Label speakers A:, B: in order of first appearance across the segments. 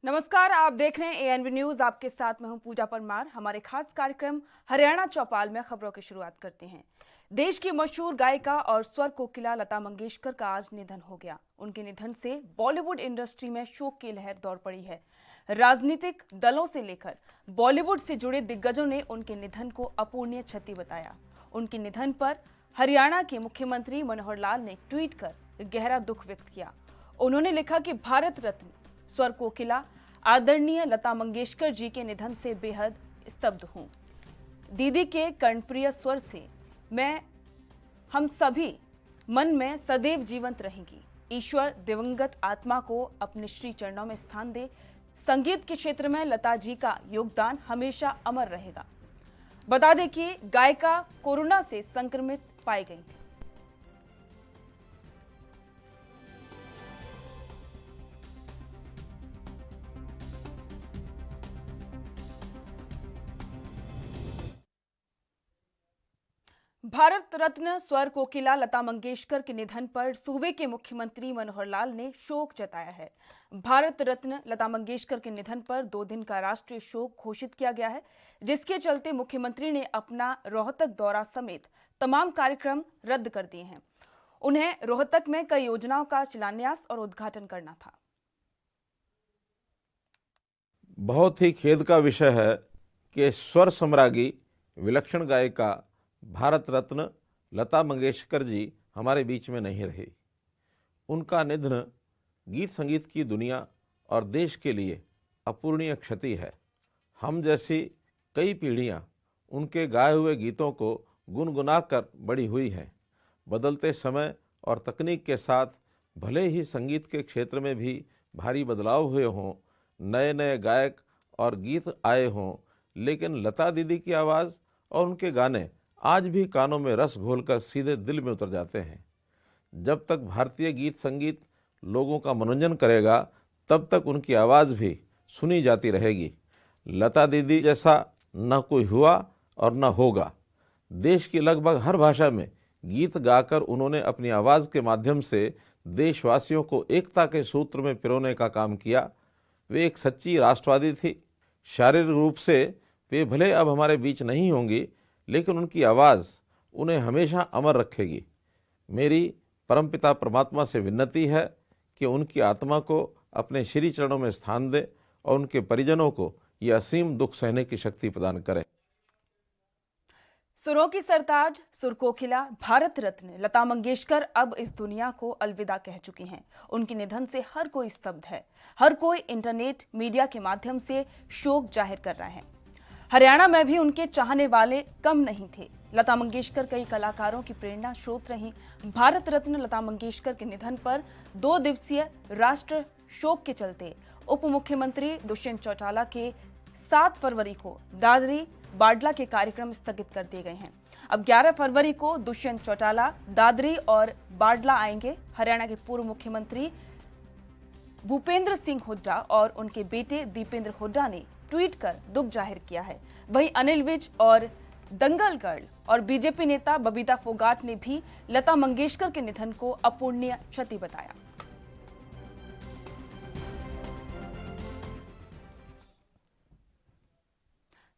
A: नमस्कार, आप देख रहे हैं एएनबी न्यूज। आपके साथ मैं हूं पूजा परमार। हमारे खास कार्यक्रम हरियाणा चौपाल में खबरों की शुरुआत करते हैं। देश की मशहूर गायिका और स्वर कोकिला लता मंगेशकर का आज निधन हो गया। उनके निधन से बॉलीवुड इंडस्ट्री में शोक की लहर दौड़ पड़ी है। राजनीतिक दलों से लेकर बॉलीवुड से जुड़े दिग्गजों ने उनके निधन को अपूरणीय क्षति बताया। उनके निधन पर हरियाणा के मुख्यमंत्री मनोहर लाल ने ट्वीट कर गहरा दुख व्यक्त किया। उन्होंने लिखा कि भारत रत्न स्वर कोकिला आदरणीय लता मंगेशकर जी के निधन से बेहद स्तब्ध हूं। दीदी के कर्णप्रिय स्वर से मैं हम सभी मन में सदैव जीवंत रहेंगी। ईश्वर दिवंगत आत्मा को अपने श्री चरणों में स्थान दे। संगीत के क्षेत्र में लता जी का योगदान हमेशा अमर रहेगा। बता दें कि गायिका कोरोना से संक्रमित पाई गई थी। भारत रत्न स्वर कोकिला लता मंगेशकर के निधन पर सूबे के मुख्यमंत्री मनोहर लाल ने शोक जताया है। भारत रत्न लता मंगेशकर के निधन पर 2 दिन का राष्ट्रीय शोक घोषित किया गया है, जिसके चलते मुख्यमंत्री ने अपना रोहतक दौरा समेत तमाम कार्यक्रम रद्द कर दिए हैं। उन्हें रोहतक में कई योजनाओं का शिलान्यास और उद्घाटन करना था।
B: बहुत ही खेद का विषय है कि स्वर सम्राज्ञी विलक्षण गायिका भारत रत्न लता मंगेशकर जी हमारे बीच में नहीं रही। उनका निधन गीत संगीत की दुनिया और देश के लिए अपूरणीय क्षति है। हम जैसी कई पीढ़ियां उनके गाए हुए गीतों को गुनगुना कर बड़ी हुई हैं। बदलते समय और तकनीक के साथ भले ही संगीत के क्षेत्र में भी भारी बदलाव हुए हों, नए नए गायक और गीत आए हों, लेकिन लता दीदी की आवाज़ और उनके गाने आज भी कानों में रस घोलकर सीधे दिल में उतर जाते हैं। जब तक भारतीय गीत संगीत लोगों का मनोरंजन करेगा, तब तक उनकी आवाज़ भी सुनी जाती रहेगी। लता दीदी जैसा न कोई हुआ और न होगा। देश की लगभग हर भाषा में गीत गाकर उन्होंने अपनी आवाज़ के माध्यम से देशवासियों को एकता के सूत्र में पिरोने का काम किया। वे एक सच्ची राष्ट्रवादी थी। शारीरिक रूप से वे भले अब हमारे बीच नहीं होंगी, लेकिन उनकी आवाज़ उन्हें हमेशा अमर रखेगी। मेरी परमपिता परमात्मा से विनती है कि उनकी आत्मा को अपने श्री चरणों में स्थान दे और उनके परिजनों को यह असीम दुख सहने की शक्ति प्रदान करे।
A: सुरों की सरताज सुर कोकिला भारत रत्न लता मंगेशकर अब इस दुनिया को अलविदा कह चुकी हैं। उनके निधन से हर कोई स्तब्ध है। हर कोई इंटरनेट मीडिया के माध्यम से शोक जाहिर कर रहा है। हरियाणा में भी उनके चाहने वाले कम नहीं थे। लता मंगेशकर कई कलाकारों की प्रेरणा स्रोत रहीं। भारत रत्न लता मंगेशकर के निधन पर 2 दिवसीय राष्ट्र शोक के चलते उप मुख्यमंत्री दुष्यंत चौटाला के 7 फरवरी को दादरी बाडला के कार्यक्रम स्थगित कर दिए गए हैं। अब 11 फरवरी को दुष्यंत चौटाला दादरी और बाडला आएंगे। हरियाणा के पूर्व मुख्यमंत्री भूपेंद्र सिंह हुड्डा और उनके बेटे दीपेंद्र हुड्डा ने ट्वीट कर दुख जाहिर किया है। वहीं अनिल विज और दंगल गर्ल और बीजेपी नेता बबीता फोगाट ने भी लता मंगेशकर के निधन को अपूरणीय क्षति बताया।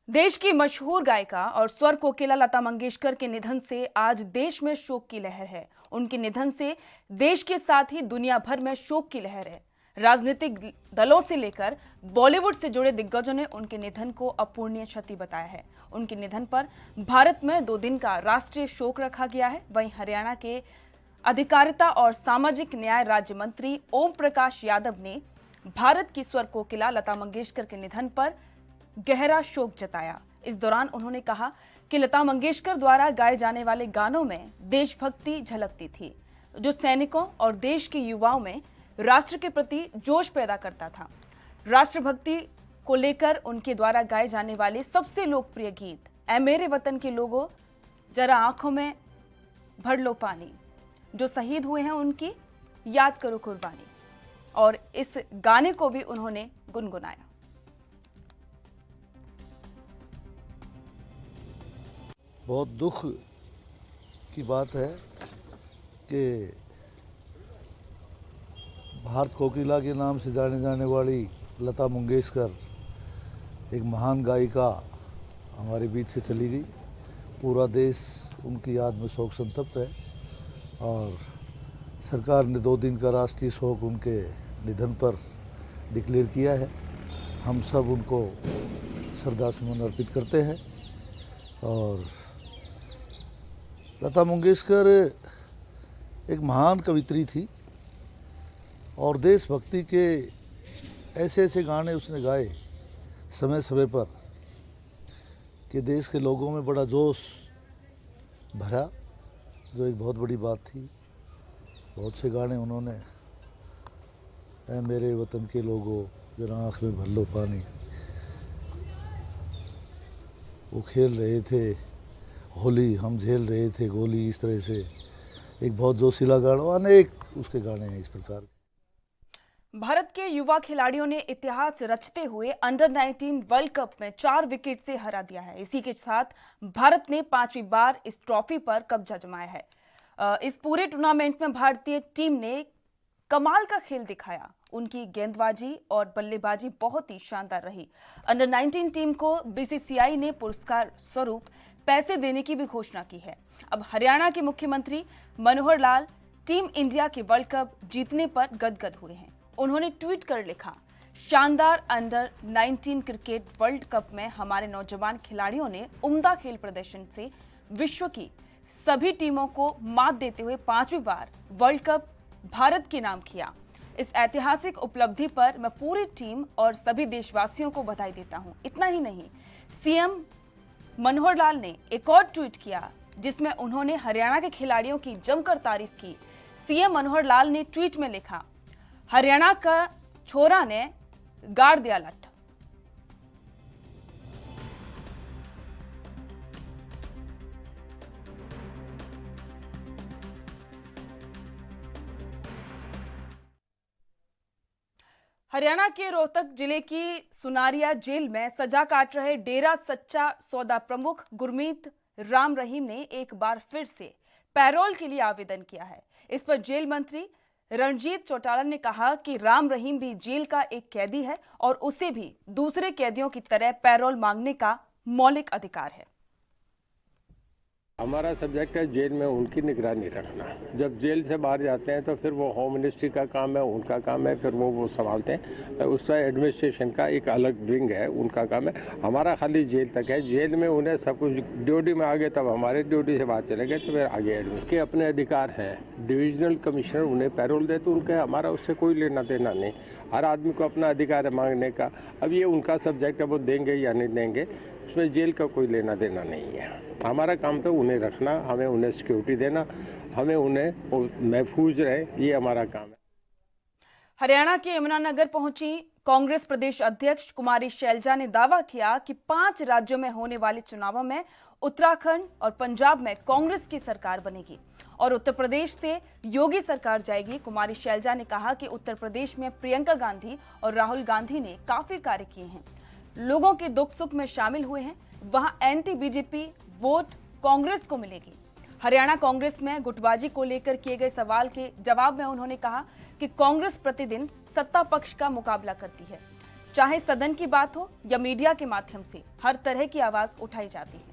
A: देश की मशहूर गायिका और स्वर कोकिला लता मंगेशकर के निधन से आज देश में शोक की लहर है। उनके निधन से देश के साथ ही दुनिया भर में शोक की लहर है। राजनीतिक दलों से लेकर बॉलीवुड से जुड़े दिग्गजों ने उनके निधन को अपूरणीय क्षति बताया है। उनके निधन पर भारत में 2 दिन का राष्ट्रीय शोक रखा गया है। वहीं हरियाणा के अधिकारिता और सामाजिक न्याय राज्य मंत्री ओम प्रकाश यादव ने भारत की स्वर कोकिला लता मंगेशकर के निधन पर गहरा शोक जताया। इस दौरान उन्होंने कहा कि लता मंगेशकर द्वारा गाए जाने वाले गानों में देशभक्ति झलकती थी, जो सैनिकों और देश के युवाओं में राष्ट्र के प्रति जोश पैदा करता था। राष्ट्रभक्ति को लेकर उनके द्वारा गाए जाने वाले सबसे लोकप्रिय गीत ऐ मेरे वतन के लोगों, जरा आंखों में भर लो पानी, जो शहीद हुए हैं उनकी याद करो कुर्बानी, और इस गाने को भी उन्होंने गुनगुनाया।
C: बहुत दुख की बात है कि भारत कोकिला के नाम से जाने जाने वाली लता मंगेशकर एक महान गायिका हमारे बीच से चली गई। पूरा देश उनकी याद में शोक संतप्त है और सरकार ने 2 दिन का राष्ट्रीय शोक उनके निधन पर डिक्लेयर किया है। हम सब उनको श्रद्धासुमन अर्पित करते हैं। और लता मंगेशकर एक महान कवित्री थी और देशभक्ति के ऐसे ऐसे गाने उसने गाए समय समय पर कि देश के लोगों में बड़ा जोश भरा, जो एक बहुत बड़ी बात थी। बहुत से गाने उन्होंने, ऐ मेरे वतन के लोगों जरा आँख में भर लो पानी, वो खेल रहे थे होली, हम झेल रहे थे गोली, इस तरह से एक बहुत जोशीला गाना, अनेक उसके गाने हैं इस प्रकार।
A: भारत के युवा खिलाड़ियों ने इतिहास रचते हुए अंडर-19 वर्ल्ड कप में 4 विकेट से हरा दिया है। इसी के साथ भारत ने 5वीं बार इस ट्रॉफी पर कब्जा जमाया है। इस पूरे टूर्नामेंट में भारतीय टीम ने कमाल का खेल दिखाया। उनकी गेंदबाजी और बल्लेबाजी बहुत ही शानदार रही। अंडर-19 टीम को बीसीसीआई ने पुरस्कार स्वरूप पैसे देने की भी घोषणा की है। अब हरियाणा के मुख्यमंत्री मनोहर लाल टीम इंडिया के वर्ल्ड कप जीतने पर गदगद हुए हैं। उन्होंने ट्वीट कर लिखा, शानदार अंडर-19 क्रिकेट वर्ल्ड कप में हमारे नौजवान खिलाड़ियों ने उम्दा खेल प्रदर्शन से विश्व की सभी टीमों को मात देते हुए 5वीं बार वर्ल्ड कप भारत के नाम किया। इस ऐतिहासिक उपलब्धि पर मैं पूरी टीम और सभी देशवासियों को बधाई देता हूं। इतना ही नहीं, सीएम मनोहर लाल ने एक और ट्वीट किया जिसमें उन्होंने हरियाणा के खिलाड़ियों की जमकर तारीफ की। सीएम मनोहर लाल ने ट्वीट में लिखा, हरियाणा का छोरा ने गाड़ दिया लठ। हरियाणा के रोहतक जिले की सुनारिया जेल में सजा काट रहे डेरा सच्चा सौदा प्रमुख गुरमीत राम रहीम ने एक बार फिर से पैरोल के लिए आवेदन किया है। इस पर जेल मंत्री रणजीत चौटाला ने कहा कि राम रहीम भी जेल का एक कैदी है और उसे भी दूसरे कैदियों की तरह पैरोल मांगने का मौलिक अधिकार है।
D: हमारा सब्जेक्ट है जेल में उनकी निगरानी रखना। जब जेल से बाहर जाते हैं तो फिर वो होम मिनिस्ट्री का काम है, उनका काम है, फिर वो संभालते हैं। उसका एडमिनिस्ट्रेशन का एक अलग विंग है, उनका काम है। हमारा खाली जेल तक है। जेल में उन्हें सब कुछ ड्यूटी में आगे, तब हमारे ड्यूटी से बाहर चले गए तो फिर आगे एडमिट के अपने अधिकार हैं। डिविजनल कमिश्नर उन्हें पैरोल दे तो उनके, हमारा उससे कोई लेना देना नहीं। हर आदमी को अपना अधिकार है मांगने का। अब ये उनका सब्जेक्ट है, वो देंगे या नहीं देंगे, उसमें जेल का कोई लेना देना नहीं है। हमारा काम तो उन्हें रखना, हमें उन्हें सिक्योरिटी देना, हमें उन्हें महफूज रहे, ये हमारा काम है।
A: हरियाणा के यमुनानगर पहुंची कांग्रेस प्रदेश अध्यक्ष कुमारी शैलजा ने दावा किया कि 5 राज्यों में होने वाले चुनावों में उत्तराखंड और पंजाब में कांग्रेस की सरकार बनेगी और उत्तर प्रदेश से योगी सरकार जाएगी। कुमारी शैलजा ने कहा कि उत्तर प्रदेश में प्रियंका गांधी और राहुल गांधी ने काफी कार्य किए हैं, लोगों के दुख सुख में शामिल हुए हैं। वहां एंटी बीजेपी वोट कांग्रेस को मिलेगी। हरियाणा कांग्रेस में गुटबाजी को लेकर किए गए सवाल के जवाब में उन्होंने कहा कि कांग्रेस प्रतिदिन सत्ता पक्ष का मुकाबला करती है, चाहे सदन की बात हो या मीडिया के माध्यम से हर तरह की आवाज उठाई जाती है।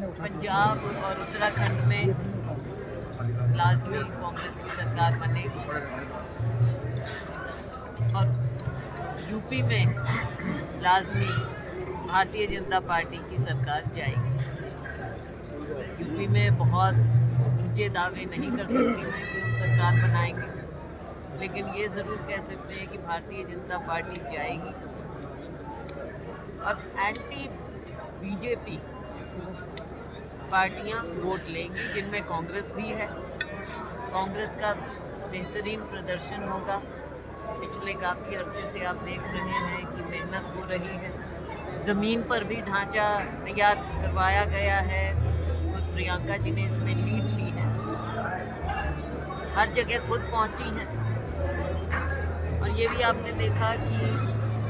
E: पंजाब और उत्तराखंड में लाजमी कांग्रेस की सरकार बनेगी और यूपी में लाजमी भारतीय जनता पार्टी की सरकार जाएगी। यूपी में बहुत ऊंचे दावे नहीं कर सकती मैं कि हम सरकार बनाएंगे, लेकिन ये ज़रूर कह सकते हैं कि भारतीय जनता पार्टी जाएगी और एंटी बीजेपी पार्टियां वोट लेंगी, जिनमें कांग्रेस भी है। कांग्रेस का बेहतरीन प्रदर्शन होगा। पिछले काफ़ी अरसे से आप देख रहे हैं कि मेहनत हो रही है, ज़मीन पर भी ढांचा तैयार करवाया गया है। खुद प्रियंका जी ने इसमें लीड ली है, हर जगह खुद पहुंची हैं। और ये भी आपने देखा कि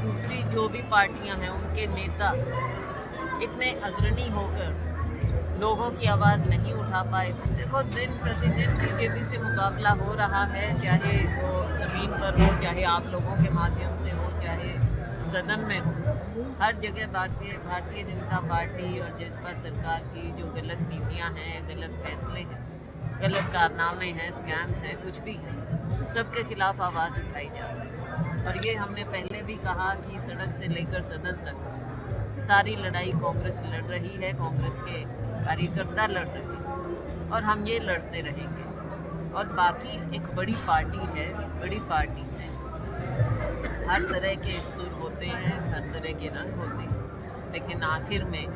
E: दूसरी जो भी पार्टियां हैं उनके नेता इतने अग्रणी होकर लोगों की आवाज़ नहीं उठा पाए। देखो, दिन प्रतिदिन बीजेपी से मुकाबला हो रहा है, चाहे वो ज़मीन पर हो, चाहे आप लोगों के माध्यम से हो, चाहे सदन में हो। हर जगह भारतीय जनता पार्टी और भाजपा सरकार की जो गलत नीतियां हैं, गलत फैसले हैं, गलत कारनामे हैं, स्कैम्स हैं, कुछ भी है, सबके खिलाफ आवाज़ उठाई जा रही है। और ये हमने पहले भी कहा कि सड़क से लेकर सदन तक सारी लड़ाई कांग्रेस लड़ रही है, कांग्रेस के कार्यकर्ता लड़ रहे हैं और हम ये लड़ते रहेंगे। और बाकी एक बड़ी पार्टी है, हर तरह के सुर होते हैं, हर तरह के रंग होते हैं, लेकिन आखिर में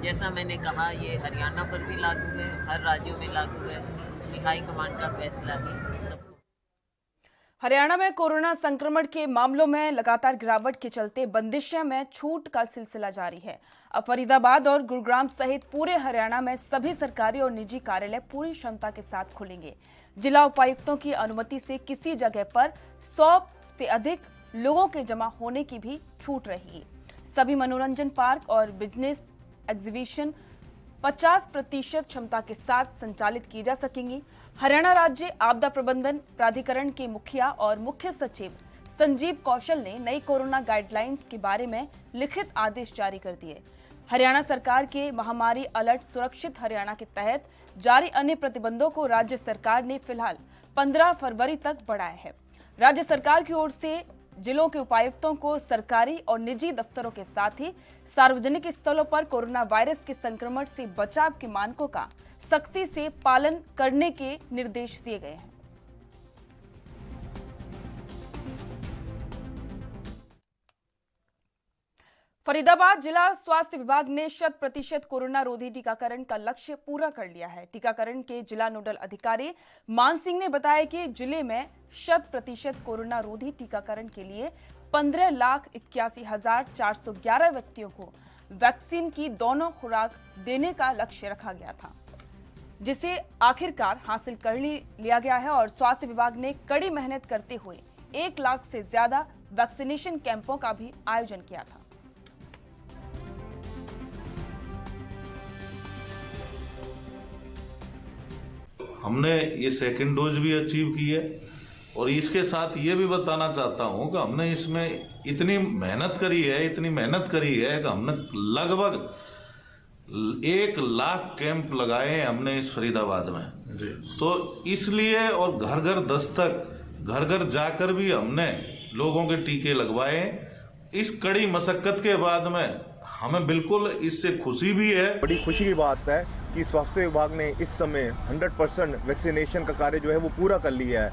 E: जैसा मैंने कहा, ये हरियाणा पर भी लागू है, हर राज्यों में लागू है, कि हाईकमान का फैसला ही सब।
A: हरियाणा में कोरोना संक्रमण के मामलों में लगातार गिरावट के चलते बंदिशों में छूट का सिलसिला जारी है। अब फरीदाबाद और गुरुग्राम सहित पूरे हरियाणा में सभी सरकारी और निजी कार्यालय पूरी क्षमता के साथ खुलेंगे। जिला उपायुक्तों की अनुमति से किसी जगह पर 100 से अधिक लोगों के जमा होने की भी छूट रहेगी। सभी मनोरंजन पार्क और बिजनेस एग्जीबिशन 50% क्षमता के साथ संचालित की जा सकेंगी। हरियाणा राज्य आपदा प्रबंधन प्राधिकरण के मुखिया और मुख्य सचिव संजीव कौशल ने नई कोरोना गाइडलाइंस के बारे में लिखित आदेश जारी कर दिए। हरियाणा सरकार के महामारी अलर्ट सुरक्षित हरियाणा के तहत जारी अन्य प्रतिबंधों को राज्य सरकार ने फिलहाल 15 फरवरी तक बढ़ाया है। राज्य सरकार की ओर से जिलों के उपायुक्तों को सरकारी और निजी दफ्तरों के साथ ही सार्वजनिक स्थलों पर कोरोना वायरस के संक्रमण से बचाव के मानकों का सख्ती से पालन करने के निर्देश दिए गए हैं। फरीदाबाद जिला स्वास्थ्य विभाग ने 100% कोरोना रोधी टीकाकरण का लक्ष्य पूरा कर लिया है। टीकाकरण के जिला नोडल अधिकारी मान सिंह ने बताया कि जिले में 100% कोरोना रोधी टीकाकरण के लिए 15,81,411 व्यक्तियों को वैक्सीन की दोनों खुराक देने का लक्ष्य रखा गया था, जिसे आखिरकार हासिल कर लिया गया है। और स्वास्थ्य विभाग ने कड़ी मेहनत करते हुए 1 लाख से ज्यादा वैक्सीनेशन कैंपों का भी आयोजन किया था।
F: हमने ये सेकंड डोज भी अचीव की है और इसके साथ ये भी बताना चाहता हूं कि हमने इसमें इतनी मेहनत करी है कि हमने लगभग 1 लाख कैंप लगाए हैं हमने इस फरीदाबाद में जी। तो इसलिए और घर घर दस्तक घर घर जाकर भी हमने लोगों के टीके लगवाए। इस कड़ी मशक्कत के बाद में हमें बिल्कुल इससे खुशी भी है।
G: बड़ी खुशी की बात है कि स्वास्थ्य विभाग ने इस समय 100% वैक्सीनेशन का कार्य जो है वो पूरा कर लिया है।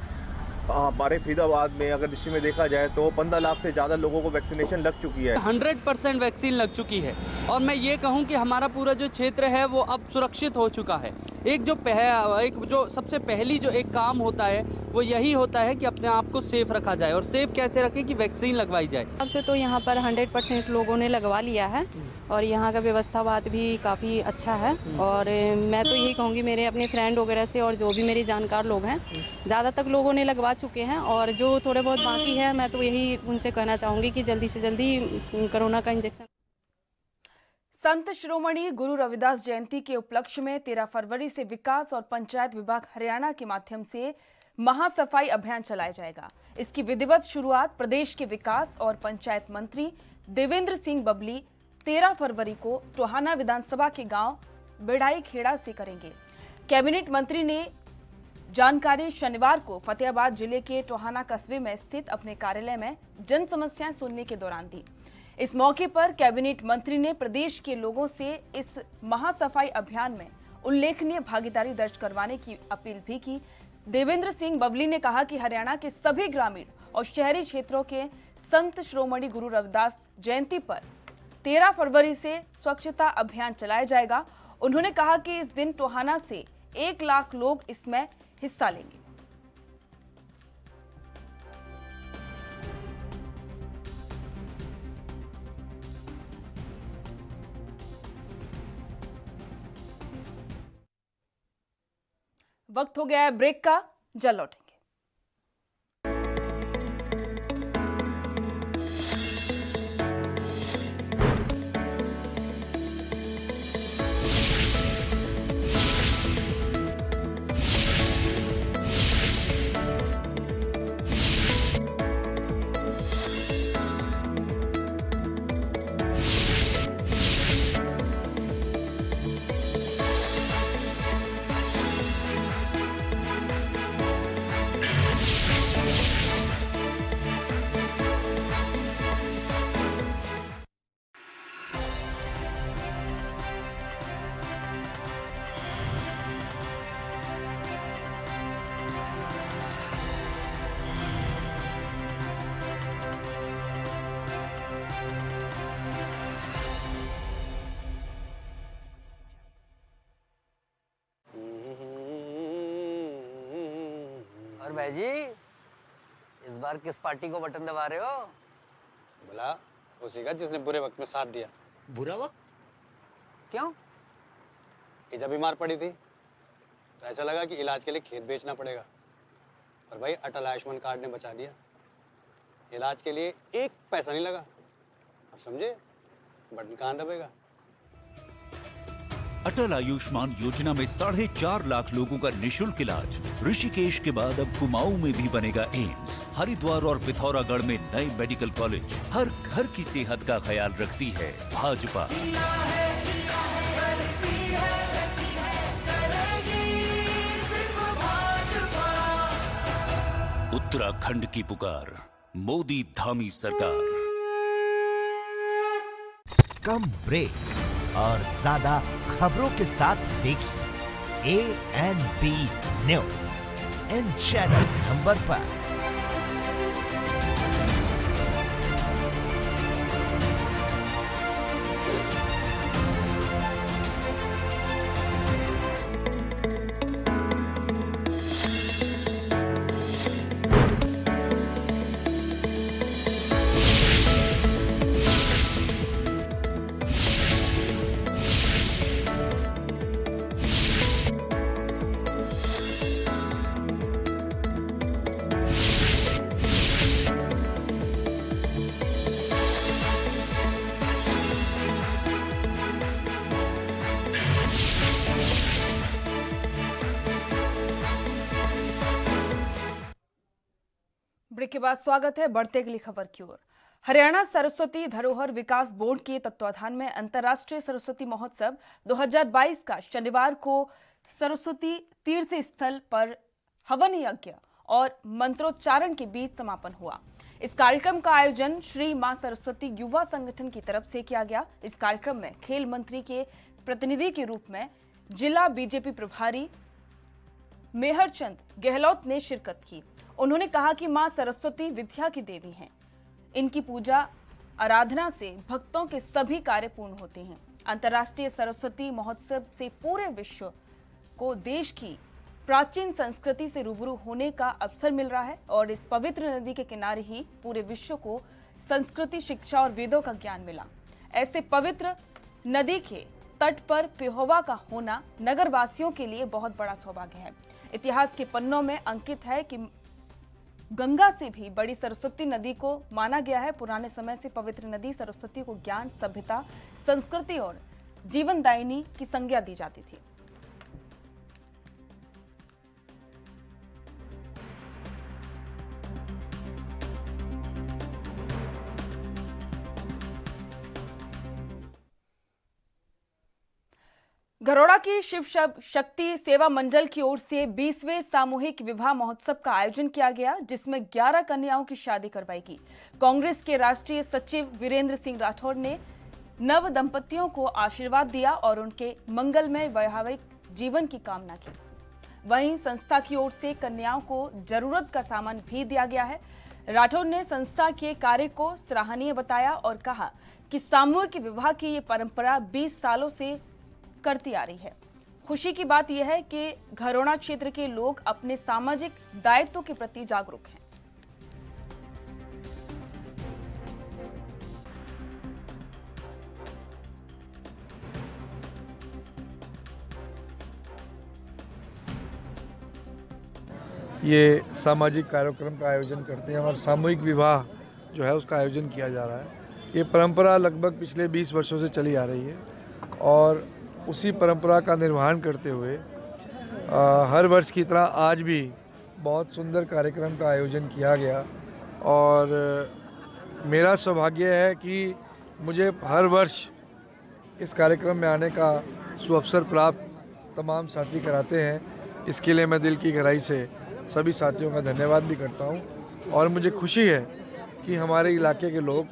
G: हमारे फरीदाबाद में अगर डिस्ट्रिक्ट में देखा जाए तो 15 लाख से ज़्यादा लोगों को वैक्सीनेशन लग चुकी है।
H: 100% वैक्सीन लग चुकी है और मैं ये कहूँ कि हमारा पूरा जो क्षेत्र है वो अब सुरक्षित हो चुका है। एक जो सबसे पहली जो एक काम होता है वो यही होता है कि अपने आप को सेफ रखा जाए। और सेफ कैसे रखें कि वैक्सीन लगवाई जाए।
I: अब से तो यहाँ पर 100% लोगों ने लगवा लिया है और यहाँ का व्यवस्थावाद भी काफ़ी अच्छा है। और मैं तो यही कहूँगी मेरे अपने फ्रेंड वगैरह से और जो भी मेरे जानकार लोग हैं, ज़्यादातर लोगों ने लगवा चुके हैं और जो थोड़े बहुत बाकी है मैं तो यही उनसे कहना चाहूँगी कि जल्दी से जल्दी कोरोना का इंजेक्शन।
A: संत शिरोमणि गुरु रविदास जयंती के उपलक्ष्य में 13 फरवरी से विकास और पंचायत विभाग हरियाणा के माध्यम से महासफाई अभियान चलाया जाएगा। इसकी विधिवत शुरुआत प्रदेश के विकास और पंचायत मंत्री देवेंद्र सिंह बबली 13 फरवरी को टोहाना विधानसभा के गांव बेड़ाई खेड़ा से करेंगे। कैबिनेट मंत्री ने जानकारी शनिवार को फतेहाबाद जिले के टोहाना कस्बे में स्थित अपने कार्यालय में जन समस्याएं सुनने के दौरान दी। इस मौके पर कैबिनेट मंत्री ने प्रदेश के लोगों से इस महासफाई अभियान में उल्लेखनीय भागीदारी दर्ज करवाने की अपील भी की। देवेंद्र सिंह बबली ने कहा कि हरियाणा के सभी ग्रामीण और शहरी क्षेत्रों के संत शिरोमणि गुरु रविदास जयंती पर 13 फरवरी से स्वच्छता अभियान चलाया जाएगा। उन्होंने कहा कि इस दिन टोहाना से 1 लाख लोग इसमें हिस्सा लेंगे। वक्त हो गया है ब्रेक का, जल्द लौटेंगे।
J: और भाई जी इस बार किस पार्टी को बटन दबा रहे हो?
K: बोला उसी का जिसने बुरे वक्त में साथ दिया।
J: बुरा वक्त? क्यों?
K: ये जब बीमार पड़ी थी तो ऐसा लगा कि इलाज के लिए खेत बेचना पड़ेगा, पर भाई अटल आयुष्मान कार्ड ने बचा दिया। इलाज के लिए एक पैसा नहीं लगा। अब समझे बटन कहाँ दबेगा।
L: अटल आयुष्मान योजना में 4.5 लाख लोगों का निशुल्क इलाज। ऋषिकेश के बाद अब कुमाऊं में भी बनेगा एम्स। हरिद्वार और पिथौरागढ़ में नए मेडिकल कॉलेज। हर घर की सेहत का ख्याल रखती है भाजपा। उत्तराखंड की पुकार, मोदी धामी सरकार।
M: कम ब्रेक और ज्यादा खबरों के साथ देखिए ANB news in channel number पर।
A: ब्रेक के बाद स्वागत है। बढ़ते अगली खबर की ओर। हरियाणा सरस्वती धरोहर विकास बोर्ड के तत्वाधान में अंतर्राष्ट्रीय सरस्वती महोत्सव 2022 का शनिवार को सरस्वती तीर्थ स्थल पर हवन यज्ञ और मंत्रोच्चारण के बीच समापन हुआ। इस कार्यक्रम का आयोजन श्री मां सरस्वती युवा संगठन की तरफ से किया गया। इस कार्यक्रम में खेल मंत्री के प्रतिनिधि के रूप में जिला बीजेपी प्रभारी मेहरचंद गहलोत ने शिरकत की। उन्होंने कहा कि मां सरस्वती विद्या की देवी हैं। इनकी पूजा आराधना से भक्तों के सभी कार्य पूर्ण होते हैं। अंतर्राष्ट्रीय सरस्वती महोत्सव से पूरे विश्व को देश की प्राचीन संस्कृति से रूबरू होने का अवसर मिल रहा है और इस पवित्र नदी के किनारे ही पूरे विश्व को संस्कृति, शिक्षा और वेदों का ज्ञान मिला। ऐसे पवित्र नदी के तट पर पिहोवा का होना नगरवासियों के लिए बहुत बड़ा सौभाग्य है। इतिहास के पन्नों में अंकित है कि गंगा से भी बड़ी सरस्वती नदी को माना गया है। पुराने समय से पवित्र नदी सरस्वती को ज्ञान, सभ्यता, संस्कृति और जीवनदायिनी की संज्ञा दी जाती थी। घरोड़ा की शिव शक्ति सेवा मंडल की ओर से 20वें सामूहिक विवाह महोत्सव का आयोजन किया गया, जिसमें 11 कन्याओं की शादी करवाई गई। कांग्रेस के राष्ट्रीय सचिव वीरेंद्र सिंह राठौर ने नव दंपतियों को आशीर्वाद दिया और उनके मंगलमय वैवाहिक जीवन की कामना की। वहीं संस्था की ओर से कन्याओं को जरूरत का सामान भी दिया गया है। राठौर ने संस्था के कार्य को सराहनीय बताया और कहा कि सामूहिक विवाह की ये परंपरा 20 सालों से करती आ रही है। खुशी की बात यह है कि घरोड़ा क्षेत्र के लोग अपने सामाजिक दायित्व के प्रति जागरूक हैं।
N: ये सामाजिक कार्यक्रम का आयोजन करते हैं और सामूहिक विवाह जो है उसका आयोजन किया जा रहा है। ये परंपरा लगभग पिछले 20 वर्षों से चली आ रही है और उसी परंपरा का निर्वहन करते हुए हर वर्ष की तरह आज भी बहुत सुंदर कार्यक्रम का आयोजन किया गया और मेरा सौभाग्य है कि मुझे हर वर्ष इस कार्यक्रम में आने का सुअवसर प्राप्त तमाम साथी कराते हैं। इसके लिए मैं दिल की गहराई से सभी साथियों का धन्यवाद भी करता हूं और मुझे खुशी है कि हमारे इलाके के लोग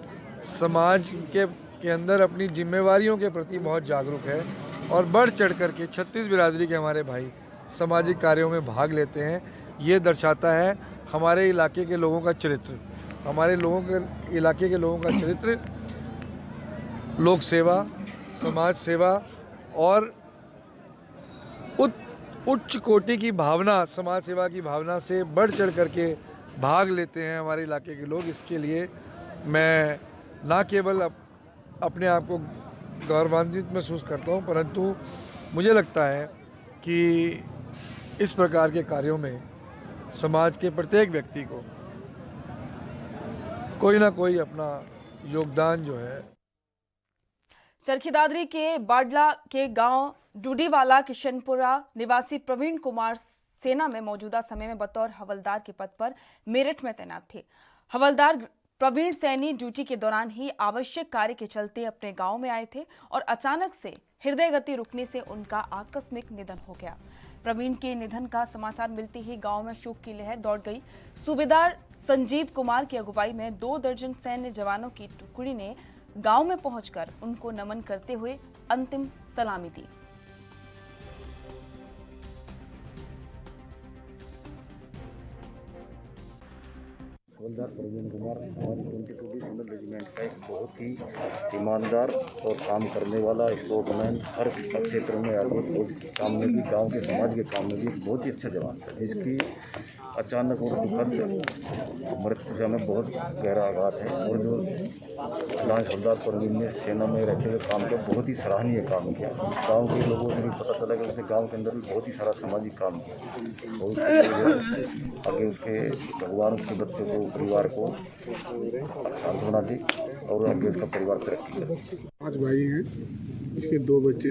N: समाज के अंदर अपनी जिम्मेवारियों के प्रति बहुत जागरूक है और बढ़ चढ़ करके 36 बिरादरी के हमारे भाई सामाजिक कार्यों में भाग लेते हैं। ये दर्शाता है हमारे इलाके के लोगों का चरित्र, हमारे लोगों के इलाके के लोगों का चरित्र लोक सेवा, समाज सेवा और उच्च कोटि की भावना, समाज सेवा की भावना से बढ़ चढ़ करके भाग लेते हैं हमारे इलाके के लोग। इसके लिए मैं ना केवल अपने आप को गौरवान्वित महसूस करता हूँ, परंतु मुझे लगता है कि इस प्रकार के कार्यों में समाज के प्रत्येक व्यक्ति को कोई ना कोई अपना योगदान जो है।
A: चरखी दादरी के बाडला के गांव डूडीवाला किशनपुरा निवासी प्रवीण कुमार सेना में मौजूदा समय में बतौर हवलदार के पद पर मेरठ में तैनात थे। हवलदार प्रवीण सैनी ड्यूटी के दौरान ही आवश्यक कार्य के चलते अपने गांव में आए थे और अचानक से हृदय गति रुकने से उनका आकस्मिक निधन हो गया। प्रवीण के निधन का समाचार मिलते ही गांव में शोक की लहर दौड़ गई। सूबेदार संजीव कुमार की अगुवाई में 2 दर्जन सैन्य जवानों की टुकड़ी ने गांव में पहुंचकर उनको नमन करते हुए अंतिम सलामी दी।
O: हवलदार प्रवीण कुमार हमारी 22 सिंगल रेजिमेंट का एक बहुत ही ईमानदार और काम करने वाला स्पोर्टमैन, हर क्षेत्र में आगे फौज के काम में भी, गांव के समाज के काम में भी बहुत ही अच्छा जवान था, जिसकी अचानक और दुखद मृत्यु से हमें बहुत गहरा आघात है। और जो लांस हवलदार प्रवीण ने सेना में रहते हुए काम किया, बहुत ही सराहनीय काम किया। गाँव के लोगों से भी पता चला कि उसने गाँव के अंदर भी बहुत ही सारा सामाजिक काम किया और आगे उसके भगवान उसके बच्चों को, परिवार को सांत्वना दी और आगे उसका परिवार तरक्की करे।
P: 5 भाई हैं, इसके 2 बच्चे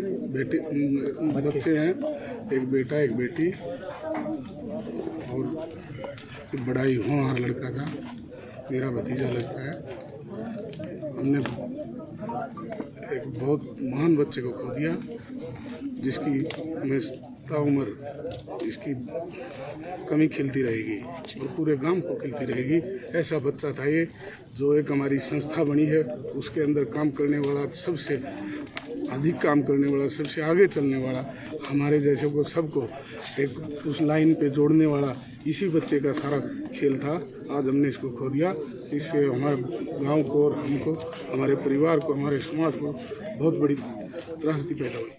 P: हैं, एक बेटा एक बेटी, और बड़ा ही होनहार लड़का था, मेरा भतीजा लगता है। हमने एक बहुत महान बच्चे को खो दिया, जिसकी हमें ताउम्र इसकी कमी खिलती रहेगी और पूरे गांव को खिलती रहेगी। ऐसा बच्चा था ये, जो एक हमारी संस्था बनी है उसके अंदर काम करने वाला, सबसे अधिक काम करने वाला, सबसे आगे चलने वाला, हमारे जैसे को सबको एक उस लाइन पे जोड़ने वाला इसी बच्चे का सारा खेल था। आज हमने इसको खो दिया। इससे हमारे गांव को और हमको, हमारे परिवार को, हमारे समाज को बहुत बड़ी त्रासदी पैदा हुई।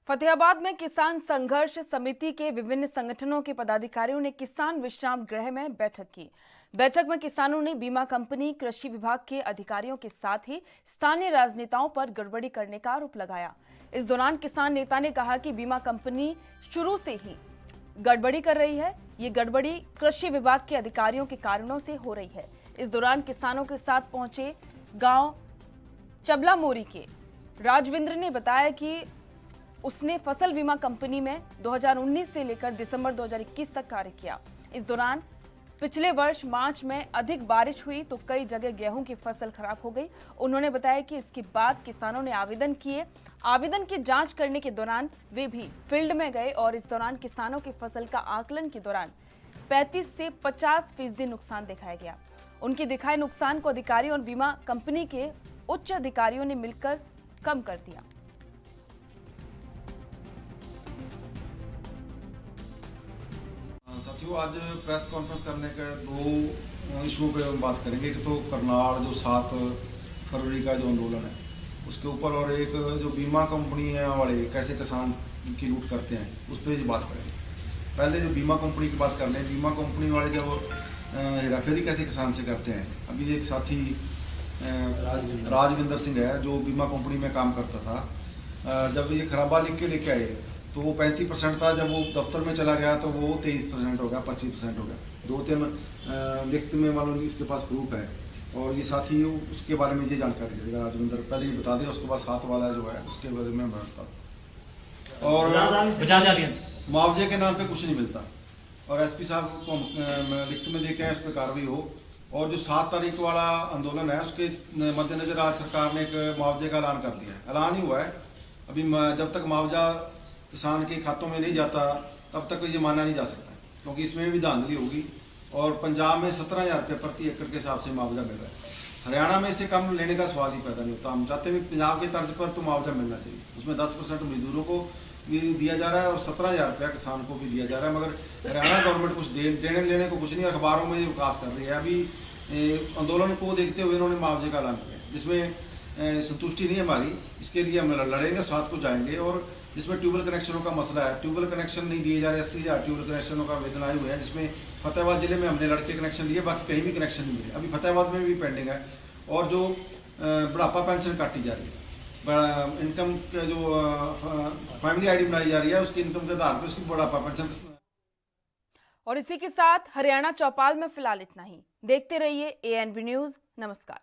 A: फतेहाबाद में किसान संघर्ष समिति के विभिन्न संगठनों के पदाधिकारियों ने किसान विश्राम गृह में बैठक की। बैठक में किसानों ने बीमा कंपनी, कृषि विभाग के अधिकारियों के साथ ही स्थानीय राजनेताओं पर गड़बड़ी करने का आरोप लगाया। इस दौरान किसान नेता ने कहा कि बीमा कंपनी शुरू से ही गड़बड़ी कर रही है। ये गड़बड़ी कृषि विभाग के अधिकारियों के कारणों से हो रही है। इस दौरान किसानों के साथ पहुंचे गांव चबला मोरी के राजविंद्र ने बताया कि उसने फसल बीमा कंपनी में 2019 से लेकर दिसंबर 2021 तक कार्य किया। इस दौरान पिछले वर्ष मार्च में अधिक बारिश हुई तो कई जगह गेहूं की फसल खराब हो गई। उन्होंने बताया कि इसके बाद किसानों ने आवेदन किए। आवेदन की जांच करने के दौरान वे भी फील्ड में गए और इस दौरान किसानों की फसल का आकलन के दौरान 35 से 50% नुकसान दिखाया गया। उनके दिखाए नुकसान को अधिकारी और बीमा कंपनी के उच्च अधिकारियों ने मिलकर कम कर दिया।
Q: साथियों, आज प्रेस कॉन्फ्रेंस करने के 2 इशू पे हम बात करेंगे। एक तो करनाल जो 7 फरवरी का जो आंदोलन है उसके ऊपर, और एक जो बीमा कंपनी वाले कैसे किसान की लूट करते हैं उस पर बात करेंगे। पहले जो बीमा कंपनी की बात कर रहे हैं, बीमा कंपनी वाले जब हेराफेरी कैसे किसान से करते हैं। अभी एक साथी राजविंदर सिंह है जो बीमा कंपनी में काम करता था, जब ये खराबा लिख के लेके आए तो वो 35% था, जब वो दफ्तर में चला गया तो वो 23% हो गया, 25% हो गया। 2-3 लिखत में मालूम इसके पास प्रूफ है। और ये साथी उसके बारे में ये जानकारी देगा राजविंदर, पहले ये बता दें, उसके बाद 7 वाला जो है उसके बारे में बताता। और मुआवजे के नाम पे कुछ नहीं मिलता, और एसपी साहब को लिखत में देके उस पर कार्रवाई हो। और जो 7 तारीख वाला आंदोलन है उसके मद्देनजर आज सरकार ने एक मुआवजे का ऐलान कर दिया है। ऐलान ही हुआ है, अभी जब तक मुआवजा किसान के खातों में नहीं जाता तब तक ये माना नहीं जा सकता, क्योंकि इसमें भी धांधली होगी। और पंजाब में 17,000 रुपये प्रति एकड़ के हिसाब से मुआवजा मिल रहा है। हरियाणा में इससे कम लेने का सवाल ही पैदा नहीं होता। हम चाहते हैं पंजाब के तर्ज पर तो मुआवजा मिलना चाहिए, उसमें 10% मजदूरों को भी दिया जा रहा है और 17,000 रुपया किसान को भी दिया जा रहा है। मगर हरियाणा गवर्नमेंट कुछ देने लेने को कुछ नहीं, अखबारों में विकास कर रही है। अभी आंदोलन को देखते हुए इन्होंने मुआवजे का ऐलान किया, जिसमें संतुष्टि नहीं है हमारी। इसके लिए हम लड़ेंगे, 7 को जाएंगे और जिसमें ट्यूबवेल कनेक्शनों का मसला है। ट्यूबवेल कनेक्शन नहीं दिए जा रहे, 80,000 ट्यूबवेल कनेक्शनों का आवेदन आए हुए हैं, जिसमें फतेहाबाद जिले में हमने लड़के कनेक्शन लिए, बाकी कहीं भी कनेक्शन नहीं मिले। अभी फतेहाबाद में भी पेंडिंग है। और जो बुढ़ापा पेंशन काटी जा रही है, इनकम का जो फैमिली आईडी बनाई जा रही है, उसकी इनकम के आधार पर उसकी बुढ़ापा पेंशन।
A: और इसी के साथ हरियाणा चौपाल में फिलहाल इतना ही। देखते रहिए ANB न्यूज। नमस्कार।